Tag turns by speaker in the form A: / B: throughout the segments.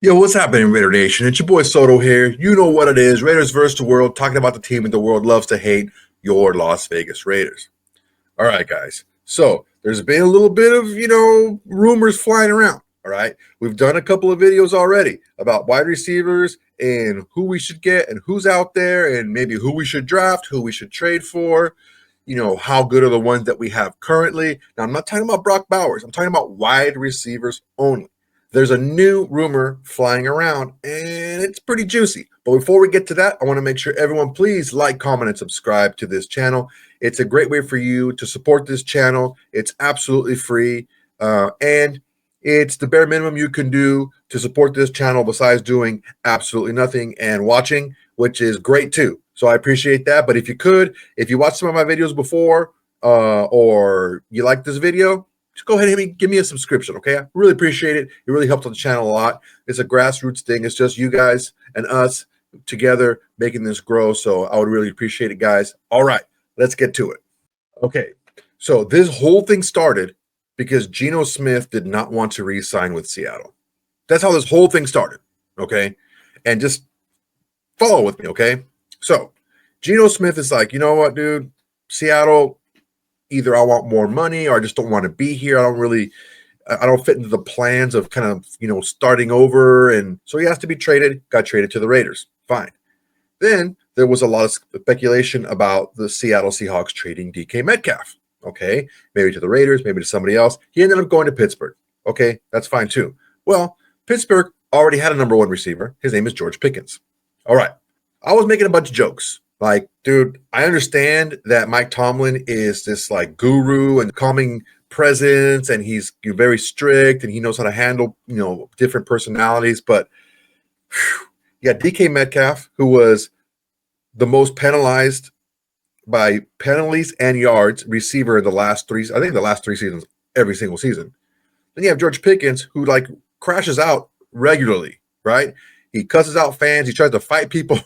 A: Yo, what's happening, Raider Nation? It's your boy Soto here. You know what it is. Raiders versus the world, talking about the team that the world loves to hate, your Las Vegas Raiders. All right, guys. So there's been a little bit of, rumors flying around. All right. We've done a couple of videos already about wide receivers and who we should get and who's out there and maybe who we should draft, who we should trade for, how good are the ones that we have currently. Now, I'm not talking about Brock Bowers. I'm talking about wide receivers only. There's a new rumor flying around, and it's pretty juicy. But before we get to that, I want to make sure everyone please like, comment, and subscribe to this channel. It's a great way for you to support this channel. It's absolutely free, and it's the bare minimum you can do to support this channel besides doing absolutely nothing and watching, which is great too. So I appreciate that. But if you watched some of my videos before, or you like this video, just go ahead and give me a subscription, okay? I really appreciate it. It really helps on the channel a lot. It's a grassroots thing. It's just you guys and us together making this grow. So I would really appreciate it, guys. All right, let's get to it. Okay, so this whole thing started because Geno Smith did not want to re-sign with Seattle. That's how this whole thing started, okay? And just follow with me, okay? So Geno Smith is like, you know what, dude? Seattle, either I want more money or I just don't want to be here. I don't fit into the plans of kind of, starting over. And so he has to be traded, got traded to the Raiders. Fine. Then there was a lot of speculation about the Seattle Seahawks trading DK Metcalf. Okay. Maybe to the Raiders, maybe to somebody else. He ended up going to Pittsburgh. Okay. That's fine too. Well, Pittsburgh already had a number one receiver. His name is George Pickens. All right. I was making a bunch of jokes. Like, dude, I understand that Mike Tomlin is this like guru and calming presence, and he's very strict and he knows how to handle, different personalities. But yeah, DK Metcalf, who was the most penalized by penalties and yards receiver in the last three seasons, every single season. Then you have George Pickens, who like crashes out regularly, right? He cusses out fans. He tries to fight people,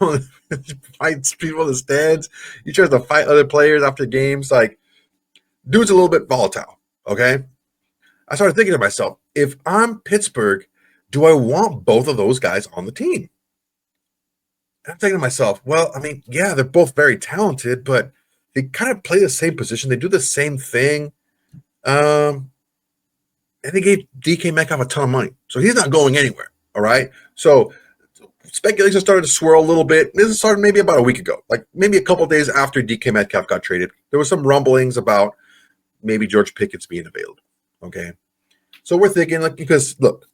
A: fights people in the stands. He tries to fight other players after games. Like, dude's a little bit volatile, okay? I started thinking to myself, if I'm Pittsburgh, do I want both of those guys on the team? And I'm thinking to myself, well, I mean, yeah, they're both very talented, but they kind of play the same position. They do the same thing. And they gave DK Metcalf a ton of money. So he's not going anywhere, all right? So speculation started to swirl a little bit. This started maybe about a week ago, like maybe a couple days after DK Metcalf got traded. There was some rumblings about maybe George Pickens being available. Okay, so we're thinking, like, because look,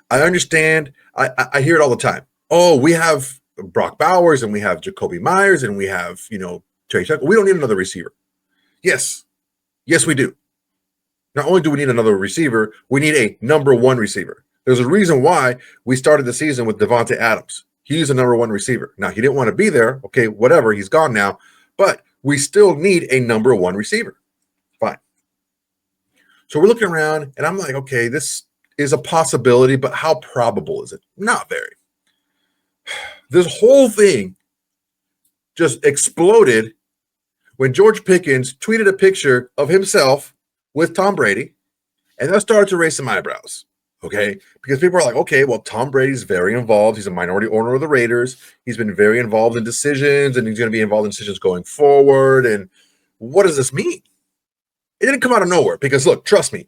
A: I understand. I hear it all the time. Oh, we have Brock Bowers and we have Jacoby Myers and we have Trey Chuck. We don't need another receiver. Yes, we do. Not only do we need another receiver, we need a number one receiver. There's a reason why we started the season with Devontae Adams. He's a number one receiver. Now, he didn't want to be there. Okay, whatever. He's gone now. But we still need a number one receiver. Fine. So we're looking around, and I'm like, okay, this is a possibility, but how probable is it? Not very. This whole thing just exploded when George Pickens tweeted a picture of himself with Tom Brady, and that started to raise some eyebrows. Okay, because people are like, okay, well, Tom Brady's very involved. He's a minority owner of the Raiders. He's been very involved in decisions, and he's going to be involved in decisions going forward. And what does this mean? It didn't come out of nowhere because, look, trust me,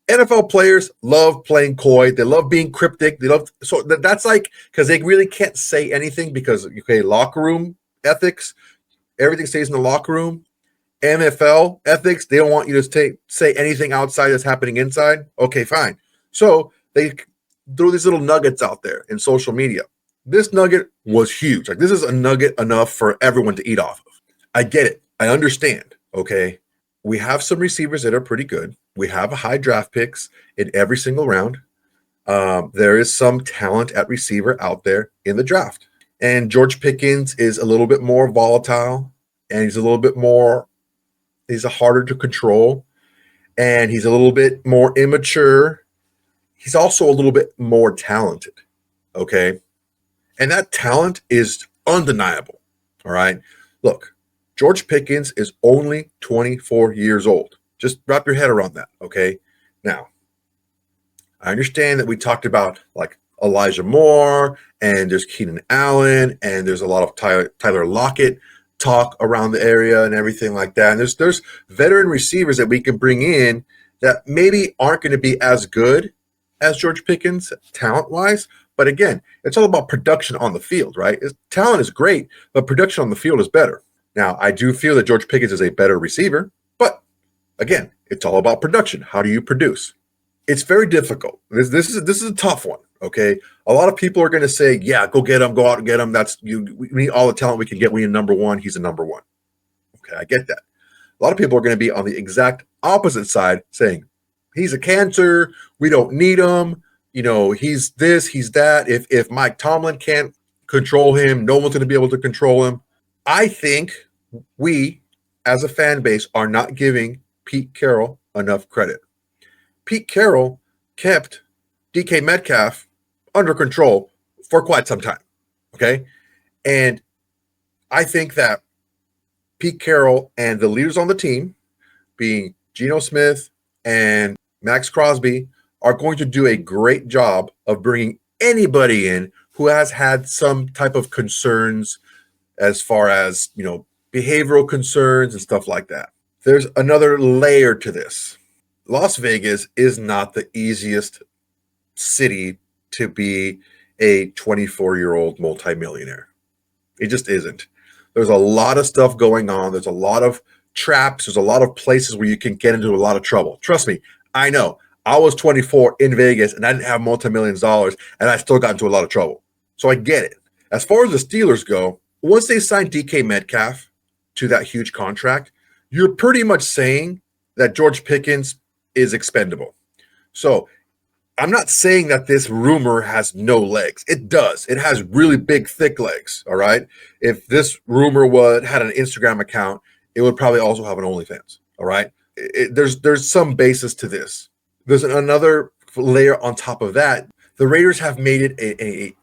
A: NFL players love playing coy. They love being cryptic. That's like, because they really can't say anything because, okay, locker room ethics, everything stays in the locker room. NFL ethics, they don't want you to say anything outside that's happening inside. Okay, fine. So they throw these little nuggets out there in social media. This nugget was huge. Like, this is a nugget enough for everyone to eat off of. I get it. I understand. Okay. We have some receivers that are pretty good. We have high draft picks in every single round. There is some talent at receiver out there in the draft. And George Pickens is a little bit more volatile, and he's harder to control, and he's a little bit more immature. He's also a little bit more talented, okay? And that talent is undeniable, all right? Look, George Pickens is only 24 years old. Just wrap your head around that, okay? Now, I understand that we talked about, like, Elijah Moore, and there's Keenan Allen, and there's a lot of Tyler Lockett talk around the area and everything like that. And there's veteran receivers that we can bring in that maybe aren't going to be as good as George Pickens talent-wise. But again, it's all about production on the field, right? Talent is great, but production on the field is better. Now, I do feel that George Pickens is a better receiver, but again, it's all about production. How do you produce? It's very difficult. This is a tough one. Okay, a lot of people are going to say, "Yeah, go get him, go out and get him." We need all the talent we can get. We need number one. He's a number one. Okay, I get that. A lot of people are going to be on the exact opposite side, saying he's a cancer. We don't need him. He's this, he's that. If Mike Tomlin can't control him, no one's going to be able to control him. I think we, as a fan base, are not giving Pete Carroll enough credit. Pete Carroll kept DK Metcalf under control for quite some time, okay? And I think that Pete Carroll and the leaders on the team, being Geno Smith and Maxx Crosby, are going to do a great job of bringing anybody in who has had some type of concerns as far as, behavioral concerns and stuff like that. There's another layer to this. Las Vegas is not the easiest city to be a 24-year-old multimillionaire. It just isn't. There's a lot of stuff going on. There's a lot of traps. There's a lot of places where you can get into a lot of trouble. Trust me, I know. I was 24 in Vegas and I didn't have multi-millions of dollars and I still got into a lot of trouble. So I get it. As far as the Steelers go, once they signed DK Metcalf to that huge contract, you're pretty much saying that George Pickens is expendable. So I'm not saying that this rumor has no legs. It does. It has really big, thick legs. All right. If this rumor had an Instagram account, it would probably also have an OnlyFans. All right. There's some basis to this. There's another layer on top of that. The Raiders have made it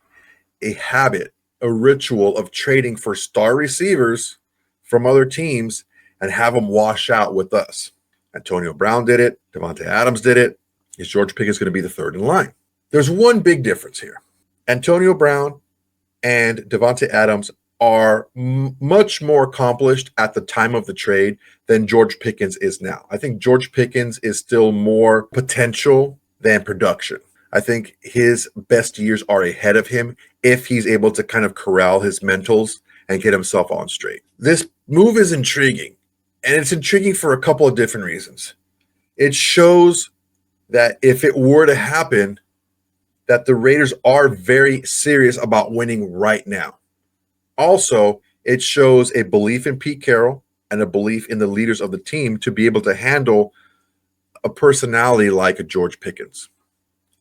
A: a habit, a ritual of trading for star receivers from other teams and have them wash out with us. Antonio Brown did it. Davante Adams did it. Is George Pickens going to be the third in line? There's one big difference here. Antonio Brown and Davante Adams are much more accomplished at the time of the trade than George Pickens is now. I think George Pickens is still more potential than production. I think his best years are ahead of him if he's able to kind of corral his mentals and get himself on straight. This move is intriguing, and it's intriguing for a couple of different reasons. It shows that if it were to happen, that the Raiders are very serious about winning right now. Also, it shows a belief in Pete Carroll and a belief in the leaders of the team to be able to handle a personality like a George Pickens.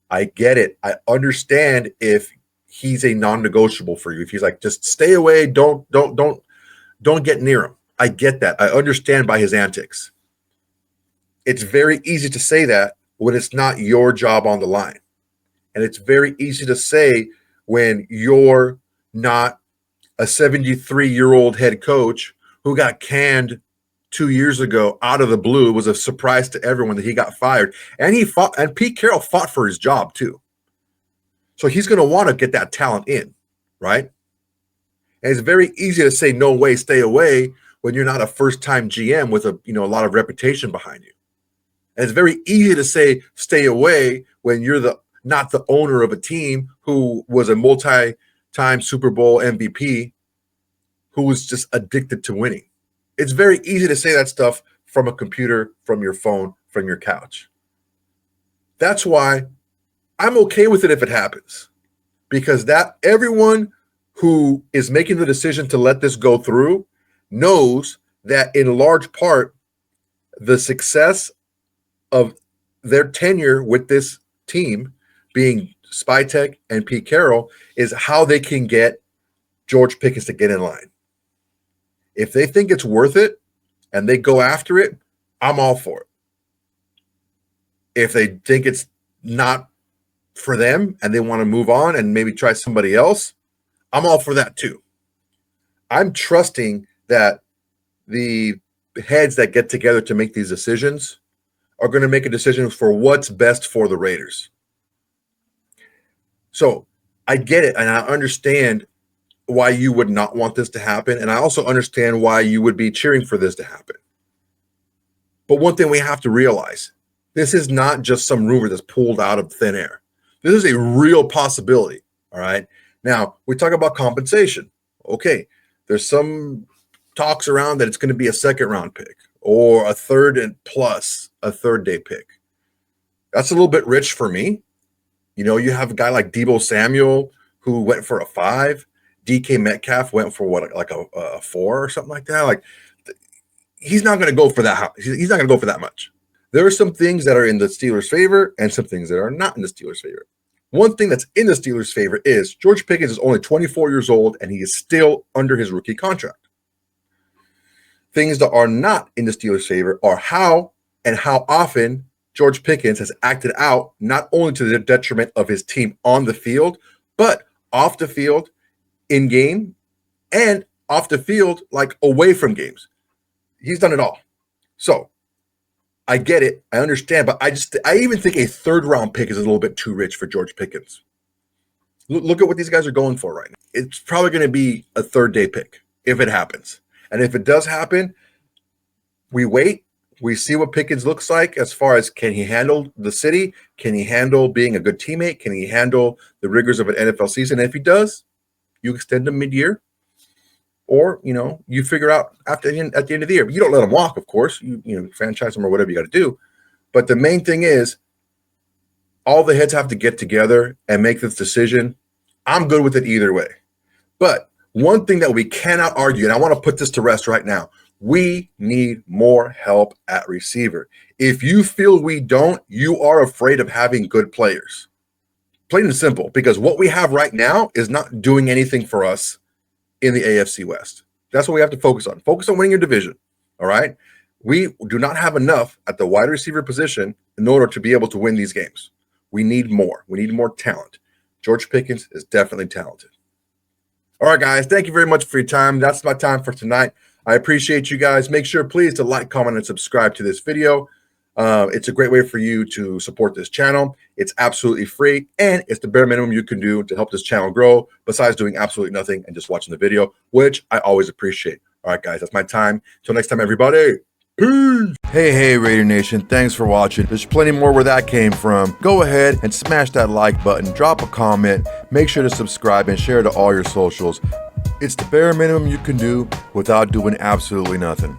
A: I get it. I understand if he's a non-negotiable for you. If he's like, just stay away, don't get near him. I get that. I understand by his antics. It's very easy to say that when it's not your job on the line. And it's very easy to say when you're not a 73-year-old head coach who got canned 2 years ago out of the blue. It was a surprise to everyone that he got fired. And Pete Carroll fought for his job too. So he's going to want to get that talent in, right? And it's very easy to say, no way, stay away, when you're not a first-time GM with a lot of reputation behind you. And it's very easy to say, stay away, when you're not the owner of a team who was a multi-time Super Bowl MVP who was just addicted to winning. It's very easy to say that stuff from a computer, from your phone, from your couch. That's why I'm okay with it if it happens, because that everyone who is making the decision to let this go through knows that in large part the success of their tenure with this team, being Spytek and Pete Carroll, is how they can get George Pickens to get in line. If they think it's worth it and they go after it, I'm all for it. If they think it's not for them and they want to move on and maybe try somebody else, I'm all for that too. I'm trusting that the heads that get together to make these decisions are going to make a decision for what's best for the Raiders. So I get it, and I understand why you would not want this to happen, and I also understand why you would be cheering for this to happen. But one thing we have to realize, this is not just some rumor that's pulled out of thin air. This is a real possibility, all right? Now, we talk about compensation. Okay, there's some talks around that it's going to be a second-round pick or a third and plus a third-day pick. That's a little bit rich for me. You know, you have a guy like Deebo Samuel who went for a 5. DK Metcalf went for what, like a 4 or something like that. Like, he's not going to go for that. He's not going to go for that much. There are some things that are in the Steelers' favor and some things that are not in the Steelers' favor. One thing that's in the Steelers' favor is George Pickens is only 24 years old and he is still under his rookie contract. Things that are not in the Steelers' favor are how and how often George Pickens has acted out, not only to the detriment of his team on the field, but off the field, in game, and off the field, like away from games. He's done it all. So I get it. I understand. But I even think a third-round pick is a little bit too rich for George Pickens. Look at what these guys are going for right now. It's probably going to be a third-day pick if it happens. And if it does happen, we wait. We see what Pickens looks like as far as, can he handle the city? Can he handle being a good teammate? Can he handle the rigors of an NFL season? And if he does, you extend him mid-year. Or, you know, you figure out at the end of the year. But you don't let him walk, of course. You know, franchise him or whatever you got to do. But the main thing is, all the heads have to get together and make this decision. I'm good with it either way. But one thing that we cannot argue, and I want to put this to rest right now, we need more help at receiver. If you feel we don't, you are afraid of having good players. Plain and simple, because what we have right now is not doing anything for us in the AFC West. That's what we have to focus on. Focus on winning your division, all right? We do not have enough at the wide receiver position in order to be able to win these games. We need more. We need more talent. George Pickens is definitely talented. All right, guys, thank you very much for your time. That's my time for tonight. I appreciate you guys. Make sure, please, to like, comment, and subscribe to this video. It's a great way for you to support this channel. It's absolutely free, and it's the bare minimum you can do to help this channel grow, besides doing absolutely nothing and just watching the video, which I always appreciate. All right, guys, that's my time. Till next time, everybody. Peace. Hey, Raider Nation. Thanks for watching. There's plenty more where that came from. Go ahead and smash that like button. Drop a comment. Make sure to subscribe and share to all your socials. It's the bare minimum you can do without doing absolutely nothing.